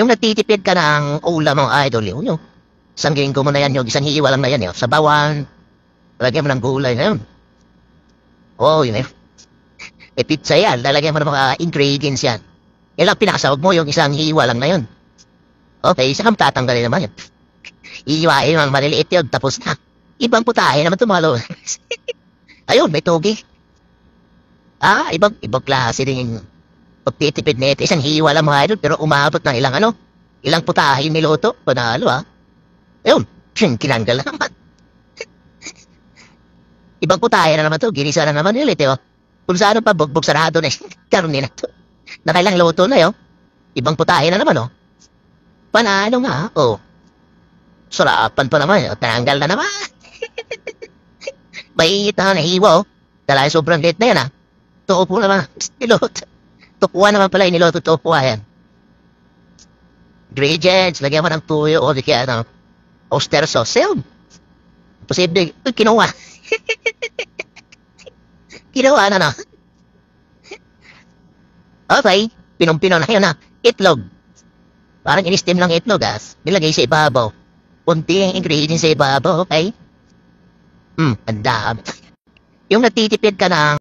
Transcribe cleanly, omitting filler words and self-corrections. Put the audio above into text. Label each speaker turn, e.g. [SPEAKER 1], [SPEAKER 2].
[SPEAKER 1] Yung nagtitipid ka ng ulam mo, idol, yung isang linggo mo na yan, yung isang hiwa lang na yan, yung sa bawan, lalagyan mo ng gulay na yun. Oo, yun eh. E pizza yan, lalagyan mo ng mga ingredients yan. Yan lang pinakasawag mo, yung isang hiwa lang na yun. Okay, saka tatanggalin naman yun. Iiwain yung maliliit yun, tapos na. Ibang putahe naman tumalo. Ayun, may togi. Ibang klase din yung pagtitipid na ito. Isang hiwa lang mga idol, pero umabot ng ilang putahe yung niluto. Panalo Ayun, kinanggal na naman. Ibang putahe na naman to, ginisa na naman ulit Kung saan pa, bugbog sarado na karne na to. Nakailang luto na Ibang putahe na naman Panalo nga, Sarapan pa naman, tanggal na naman. Mainit na hiwa Dahil sobrang late na yan Tupo naman, niluto. Tupuan naman pala yung niluto, tupuan yan. Ingredients, lagyan mo ng tuyo o di kaya oyster sauce. Yun. Posible, kinuha. Kinuha na. Okay, pinong-pino na yun Itlog. Parang in-steam lang itlog nilagay sa ibabaw. Kunting ingredients sa ibabaw, okay? Ang dami. Yung nagtitipid ka ng